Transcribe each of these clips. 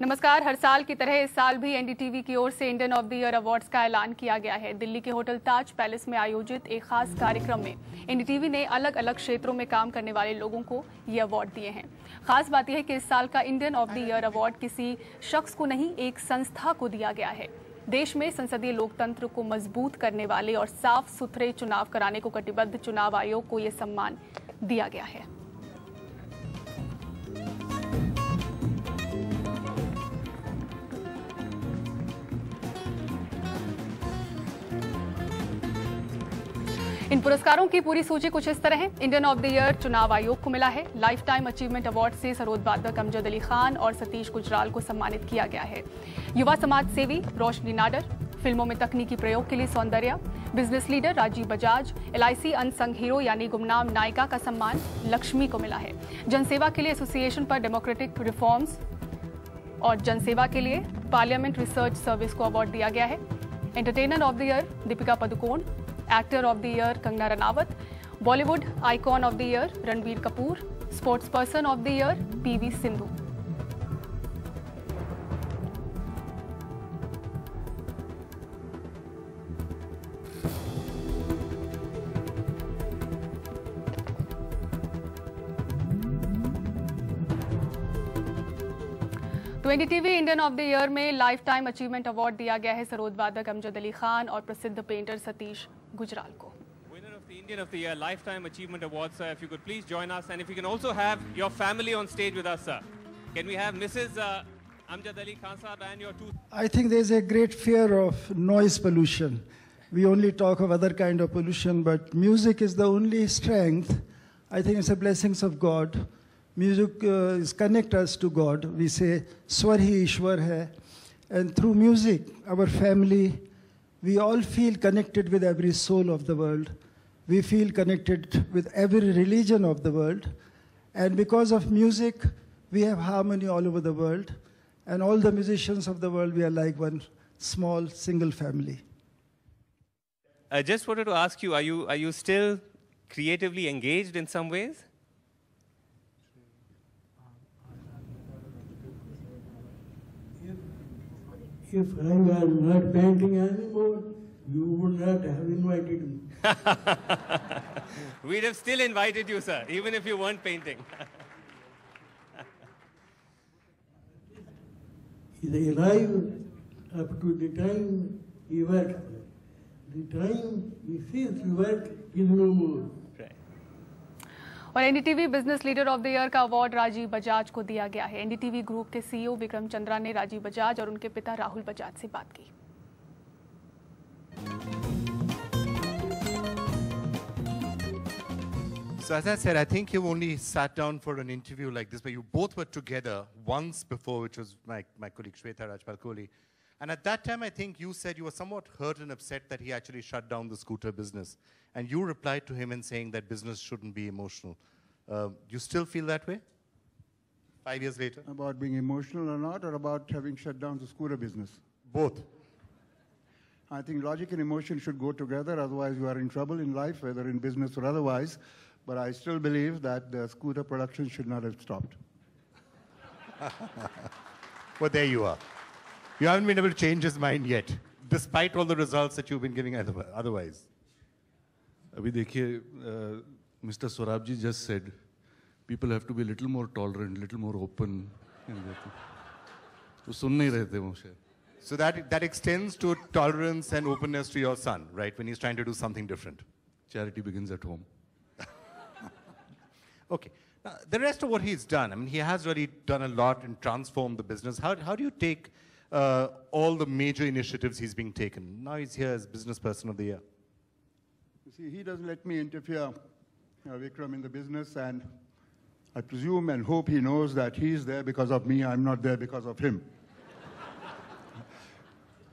नमस्कार। हर साल की तरह इस साल भी एनडीटीवी की ओर से Indian of the year awards का ऐलान किया गया है। दिल्ली के होटल ताज पैलेस में आयोजित एक खास कार्यक्रम में एनडीटीवी ने अलग अलग क्षेत्रों में काम करने वाले लोगों को ये अवार्ड दिए हैं। खास बात यह है कि इस साल का Indian of the year award किसी शख्स को नहीं, एक संस्था को दिया गया है। देश में संसदीय लोकतंत्र को मजबूत करने वाले और साफ सुथरे चुनाव कराने को कटिबद्ध चुनाव आयोग को यह सम्मान दिया गया है। इन पुरस्कारों की पूरी सूची कुछ इस तरह है। इंडियन ऑफ द ईयर चुनाव आयोग को मिला है। लाइफ टाइम अचीवमेंट अवार्ड से सरोद वादक अमजद अली खान और सतीश गुजराल को सम्मानित किया गया है। युवा समाज सेवी रोशनी नाडर, फिल्मों में तकनीकी प्रयोग के लिए Saundarya, business leader Rajiv Bajaj, LIC unsung hero यानी गुमनाम नायिका का सम्मान लक्ष्मी को मिला है। जनसेवा के लिए एसोसिएशन फॉर डेमोक्रेटिक रिफॉर्म्स और जनसेवा के लिए पार्लियामेंट रिसर्च सर्विस को अवार्ड दिया गया है। Entertainer of the year Deepika Padukone, actor of the year Kangana Ranaut, Bollywood icon of the year Ranbir Kapoor, sports person of the year PV Sindhu. तो NDTV Indian of the year में लाइफ टाइम अचीवमेंट अवार्ड दिया गया है सरोद वादक अमजद अली खान और प्रसिद्ध पेंटर सतीश गुजराल को। Winner of the Indian of the Year Lifetime Achievement Award, sir. If you could please join us, and if you can also have your family on stage with us, sir. Can we have Mrs. Amjad Ali Khan sahab and your two? I think there's a great fear of noise pollution. We only talk of other kind of pollution, but music is the only strength. I think it's a blessings of God. Music is connect us to God. We say Swar hi Ishwar hai, and through music, our family, we all feel connected with every soul of the world. We feel connected with every religion of the world. And because of music, we have harmony all over the world. And all the musicians of the world, we are like one small, single family. I just wanted to ask you, are you still creatively engaged in some ways? If I were not painting anymore, you would not have invited me. We'd have still invited you, sir, even if you weren't painting. They arrive up to the time he works. The time he ceases to work is no more. और NDTV business leader of the year का award Rajiv Bajaj को दिया गया है। NDTV group के CEO Vikram Chandra ने राजीव बजाज और उनके पिता राहुल बजाज से बात की। So as I said, I think you only sat down for an interview like this, but you both were together once before, which was my colleague Shweta Rajpal Kohli. And at that time, I think you said you were somewhat hurt and upset that he actually shut down the scooter business. And you replied to him in saying that business shouldn't be emotional. You still feel that way? 5 years later? About being emotional or not, or about having shut down the scooter business? Both. I think logic and emotion should go together, otherwise you are in trouble in life, whether in business or otherwise. But I still believe that the scooter production should not have stopped. Well, there you are. You haven't been able to change his mind yet, despite all the results that you've been giving otherwise. अभी देखिए, Mr. Swarab ji just said, people have to be a little more tolerant, little more open. तो सुन नहीं रहे थे वो शायद. So that extends to tolerance and openness to your son, right? When he's trying to do something different. Charity begins at home. Okay. Now, the rest of what he's done, I mean, he has really done a lot and transformed the business. How do you take all the major initiatives he's being taken? Now he's here as Business Person of the Year. You see, he doesn't let me interfere, Vikram, in the business, and I presume and hope he knows that he's there because of me, I'm not there because of him.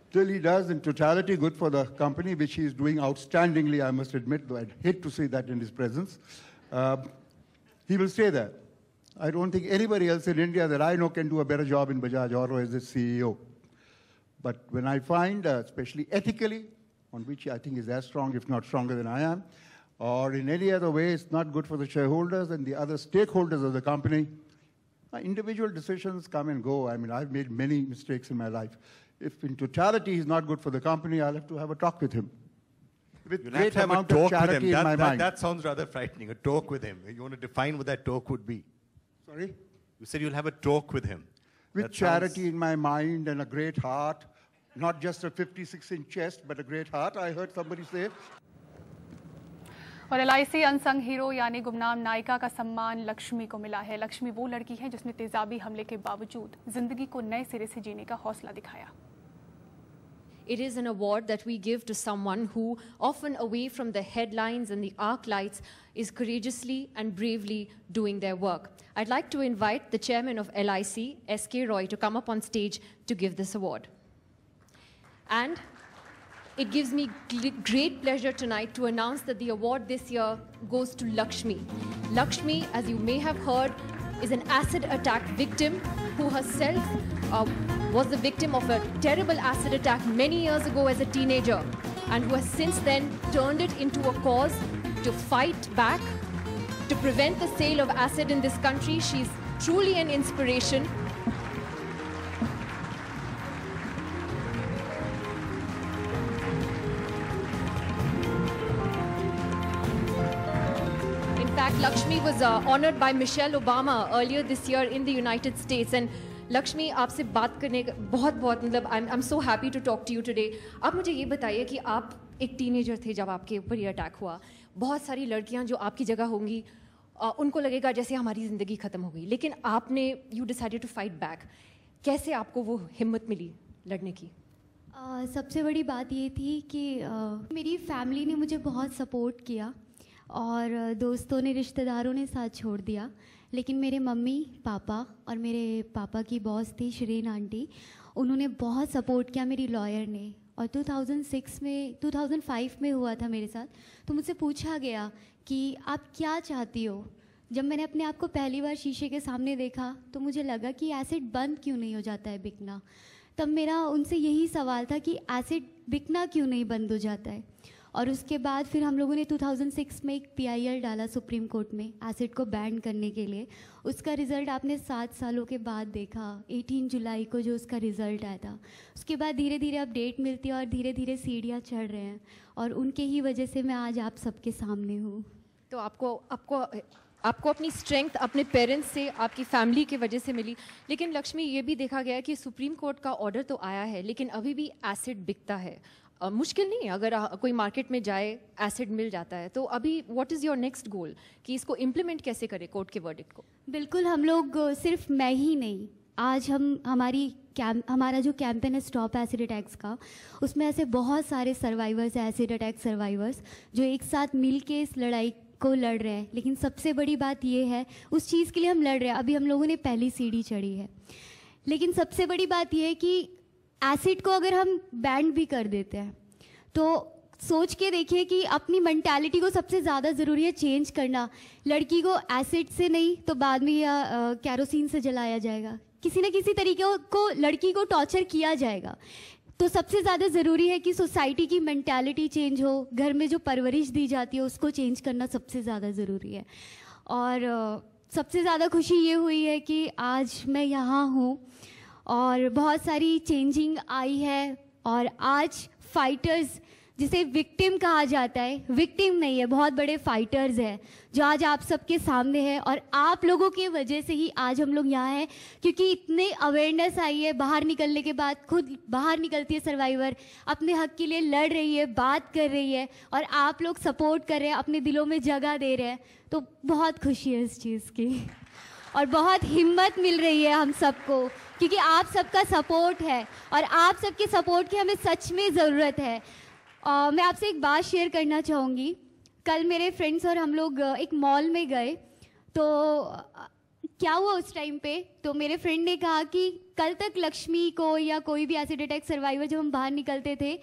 Still, he does, in totality, good for the company, which he is doing outstandingly, I must admit, though I'd hate to say that in his presence. He will stay there. I don't think anybody else in India that I know can do a better job in Bajaj Auto as its CEO. But when I find, especially ethically, on which I think is as strong, if not stronger than I am, or in any other way, it's not good for the shareholders and the other stakeholders of the company, Individual decisions come and go. I mean, I've made many mistakes in my life. If in totality he's not good for the company, I'll have to have a talk with him. With You'll great have to have a amount of talk with charity him. in my mind. That sounds rather frightening, a talk with him. You want to define what that talk would be? Sorry? You said you'll have a talk with him. With That charity sounds- in my mind and a great heart, not just a 56-inch chest, but a great heart, I heard somebody say. और LIC unsung hero यानी गुमनाम नायिका का सम्मान लक्ष्मी को मिला है। लक्ष्मी वो लड़की है जिसने तेजाबी हमले के बावजूद जिंदगी को नए सिरे से जीने का हौसला दिखाया। It is an award that we give to someone who, often away from the headlines and the arc lights, is courageously and bravely doing their work. I'd like to invite the chairman of LIC, S.K. Roy, to come up on stage to give this award. And it gives me great pleasure tonight to announce that the award this year goes to Lakshmi. Lakshmi, as you may have heard, is an acid attack victim who herself was the victim of a terrible acid attack many years ago as a teenager, and who has since then turned it into a cause to fight back, to prevent the sale of acid in this country. She's truly an inspiration. In fact, Lakshmi was honored by Michelle Obama earlier this year in the United States. And Lakshmi, आपसे बात करने का बहुत मतलब I'm so happy to talk to you today. आप मुझे ये बताइए कि आप एक टीनेजर थे जब आपके ऊपर ये अटैक हुआ। बहुत सारी लड़कियां जो आपकी जगह होंगी उनको लगेगा जैसे हमारी ज़िंदगी ख़त्म हो गई, लेकिन आपने you decided to fight back. कैसे आपको वो हिम्मत मिली लड़ने की? सबसे बड़ी बात ये थी कि मेरी फैमिली ने मुझे बहुत सपोर्ट किया और दोस्तों ने, रिश्तेदारों ने साथ छोड़ दिया, लेकिन मेरे मम्मी पापा और मेरे पापा की बॉस थी शरीन आंटी, उन्होंने बहुत सपोर्ट किया, मेरी लॉयर ने। और 2005 में हुआ था मेरे साथ, तो मुझसे पूछा गया कि आप क्या चाहती हो। जब मैंने अपने आप को पहली बार शीशे के सामने देखा तो मुझे लगा कि एसिड बंद क्यों नहीं हो जाता है बिकना। तब मेरा उनसे यही सवाल था कि एसिड बिकना क्यों नहीं बंद हो जाता है। और उसके बाद फिर हम लोगों ने 2006 में एक PIL डाला सुप्रीम कोर्ट में एसिड को बैन करने के लिए। उसका रिज़ल्ट आपने 7 सालों के बाद देखा, 18 जुलाई को जो उसका रिज़ल्ट आया था। उसके बाद धीरे धीरे अपडेट मिलती है और धीरे धीरे सीढ़ियाँ चढ़ रहे हैं, और उनके ही वजह से मैं आज आप सबके सामने हूँ। तो आपको अपनी स्ट्रेंथ अपने पेरेंट्स से, आपकी फैमिली की वजह से मिली। लेकिन लक्ष्मी, ये भी देखा गया है कि सुप्रीम कोर्ट का ऑर्डर तो आया है, लेकिन अभी भी एसिड बिकता है। मुश्किल नहीं है, अगर कोई मार्केट में जाए एसिड मिल जाता है, तो अभी व्हाट इज़ योर नेक्स्ट गोल कि इसको इम्प्लीमेंट कैसे करें कोर्ट के वर्डिक्ट को? बिल्कुल, हम लोग सिर्फ मैं ही नहीं, आज हमारा जो कैंपेन है स्टॉप एसिड अटैक्स का, उसमें ऐसे बहुत सारे सर्वाइवर्स हैं, एसिड अटैक सर्वाइवर्स, जो एक साथ मिल के इस लड़ाई को लड़ रहे हैं। लेकिन सबसे बड़ी बात ये है, उस चीज़ के लिए हम लड़ रहे हैं। अभी हम लोगों ने पहली सीढ़ी चढ़ी है, लेकिन सबसे बड़ी बात ये है कि एसिड को अगर हम बैन भी कर देते हैं तो सोच के देखिए कि अपनी मेंटालिटी को सबसे ज़्यादा ज़रूरी है चेंज करना। लड़की को एसिड से नहीं तो बाद में या कैरोसिन से जलाया जाएगा, किसी न किसी तरीके को लड़की को टॉर्चर किया जाएगा। तो सबसे ज़्यादा ज़रूरी है कि सोसाइटी की मेंटालिटी चेंज हो, घर में जो परवरिश दी जाती है उसको चेंज करना सबसे ज़्यादा ज़रूरी है। और सबसे ज़्यादा खुशी ये हुई है कि आज मैं यहाँ हूँ और बहुत सारी चेंजिंग आई है, और आज फाइटर्स, जिसे विक्टिम कहा जाता है, विक्टिम नहीं है, बहुत बड़े फाइटर्स हैं जो आज आप सबके सामने हैं। और आप लोगों की वजह से ही आज हम लोग यहाँ हैं, क्योंकि इतने अवेयरनेस आई है। बाहर निकलने के बाद खुद बाहर निकलती है सर्वाइवर, अपने हक के लिए लड़ रही है, बात कर रही है, और आप लोग सपोर्ट कर रहे हैं, अपने दिलों में जगह दे रहे हैं। तो बहुत खुशी है इस चीज़ की, और बहुत हिम्मत मिल रही है हम सबको, क्योंकि आप सबका सपोर्ट है, और आप सबके सपोर्ट की हमें सच में ज़रूरत है। मैं आपसे एक बात शेयर करना चाहूँगी। कल मेरे फ्रेंड्स और हम लोग एक मॉल में गए, तो क्या हुआ उस टाइम पे, तो मेरे फ्रेंड ने कहा कि कल तक लक्ष्मी को या कोई भी एसिड अटैक सर्वाइवर जब हम बाहर निकलते थे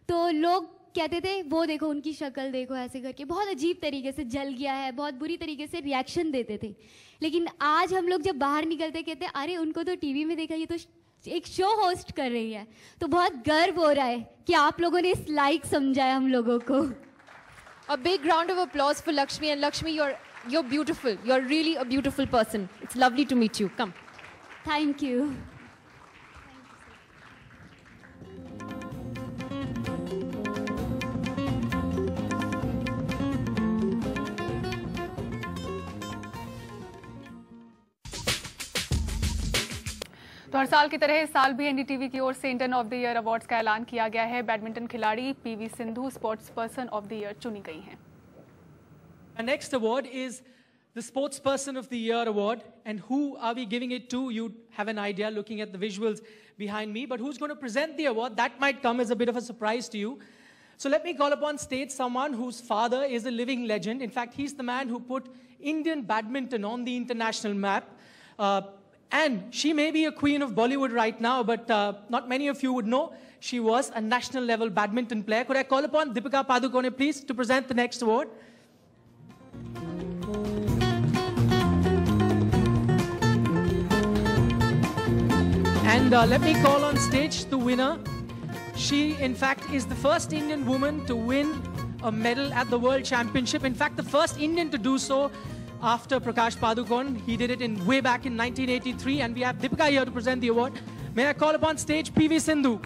तो लोग कहते थे वो देखो उनकी शक्ल देखो, ऐसे करके बहुत अजीब तरीके से जल गया है, बहुत बुरी तरीके से रिएक्शन देते थे। लेकिन आज हम लोग जब बाहर निकलते कहते हैं अरे उनको तो टीवी में देखा, ये तो एक शो होस्ट कर रही है। तो बहुत गर्व हो रहा है कि आप लोगों ने इस लायक समझा है हम लोगों को। A big round of applause for Lakshmi. And Lakshmi, you're beautiful. You're really a beautiful person. It's lovely to meet you. Come. Thank you. तो हर साल की तरह इस साल भी एनडीटीवी की ओर से Indian of the year awards का ऐलान किया गया है। बैडमिंटन खिलाड़ी PV Sindhu sports person of the year चुनी गई हैं। Our next award is the Sports Person of the Year award. And who are we giving it to? You have an idea looking at the visuals behind me. But who's going to present the award? That might come as a bit of a surprise to you. So let me call upon stage someone whose father is a living legend. In fact, he's the man who put Indian badminton on the international map. And she may be a queen of Bollywood right now, but not many of you would know she was a national level badminton player. Could I call upon Deepika Padukone, please, to present the next award? And let me call on stage the winner. She, in fact, is the first Indian woman to win a medal at the World Championship. In fact, the first Indian to do so after Prakash Padukone. He did it way back in 1983, and we have Deepika here to present the award. May I call upon stage PV Sindhu.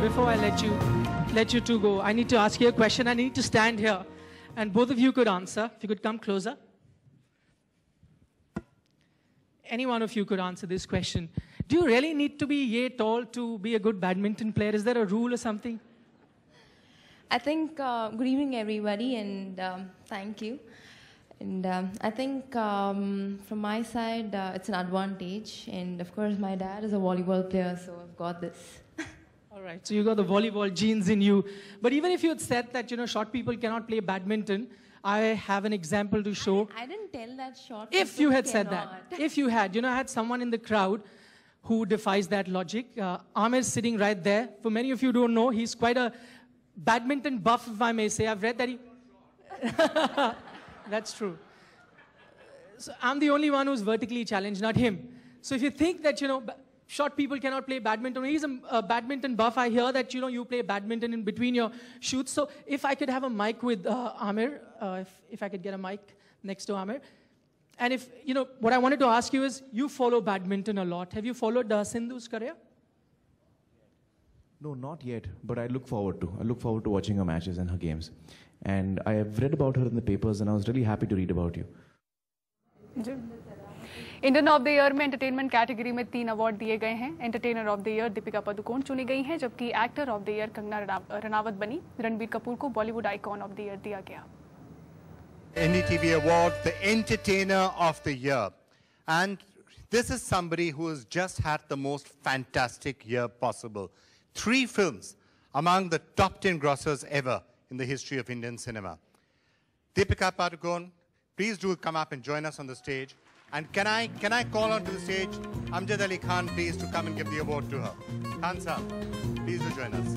Before I let you two go, I need to ask you a question. I need to stand here, and both of you could answer. If you could come closer. Any one of you could answer this question. Do you really need to be yay tall to be a good badminton player? Is there a rule or something? I think, good evening everybody, and thank you. And I think from my side, it's an advantage. And of course, my dad is a volleyball player, so I've got this. All right, so you got the volleyball genes in you. But even if you had said that, short people cannot play badminton, I have an example to show. I didn't tell that short. If you had said that, if you had, I had someone in the crowd who defies that logic. Amir is sitting right there. For many of you who don't know, he's quite a badminton buff, if I may say. I've read that he... That's true. So I'm the only one who's vertically challenged, not him. So if you think that, short people cannot play badminton. He's a badminton buff. I hear that, you play badminton in between your shoots. So if I could have a mic with Amir, if I could get a mic next to Amir. And if, what I wanted to ask you is, you follow badminton a lot. Have you followed Sindhu's career? No, not yet, but I look forward to. I look forward to watching her matches and her games. And I have read about her in the papers, and I was really happy to read about you. Indian of the year में entertainment category में 3 award दिए गए हैं। Entertainer of the year Deepika Padukone चुनी गई हैं, जबकि actor of the year Kangana Ranaut बनी। रणबीर कपूर को Bollywood icon of the year दिया गया। NDTV Award, the Entertainer of the Year. And this is somebody who has just had the most fantastic year possible. 3 films among the top 10 grossers ever in the history of Indian cinema. Deepika Padukone, please do come up and join us on the stage. And can I call onto the stage Amjad Ali Khan, please, to come and give the award to her. Khan Saab, please do join us.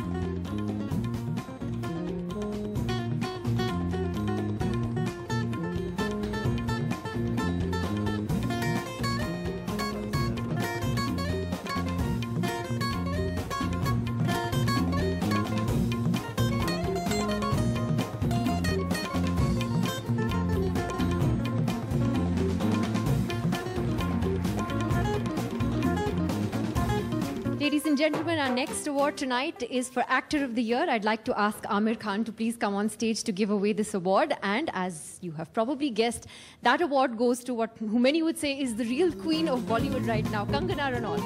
Ladies and gentlemen, our next award tonight is for Actor of the Year. I'd like to ask Amir Khan to please come on stage to give away this award. And as you have probably guessed, that award goes to who many would say is the real queen of Bollywood right now, Kangana Ranaut.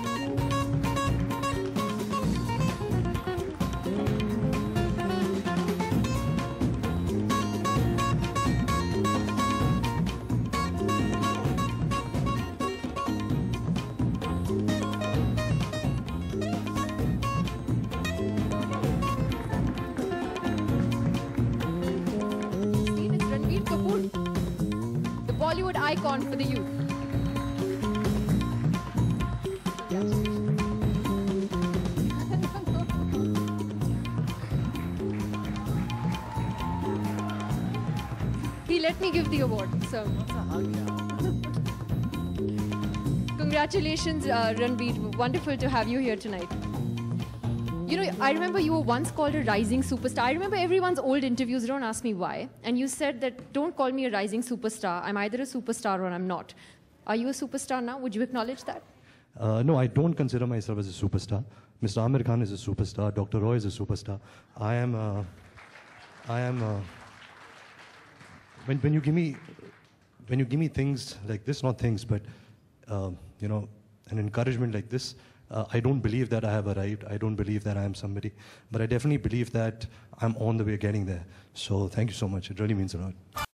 Bollywood icon for the youth. He let me give the award, so. Congratulations, Ranveer. Wonderful to have you here tonight. You know, I remember you were once called a rising superstar. I remember everyone's old interviews, don't ask me why. And you said that, don't call me a rising superstar. I'm either a superstar or I'm not. Are you a superstar now? Would you acknowledge that? No, I don't consider myself as a superstar. Mr. Amir Khan is a superstar. Dr. Roy is a superstar. When you give me things like this, not things, but you know, an encouragement like this, I don't believe that I have arrived. I don't believe that I am somebody, but I definitely believe that I'm on the way getting there. So thank you so much. It really means a lot.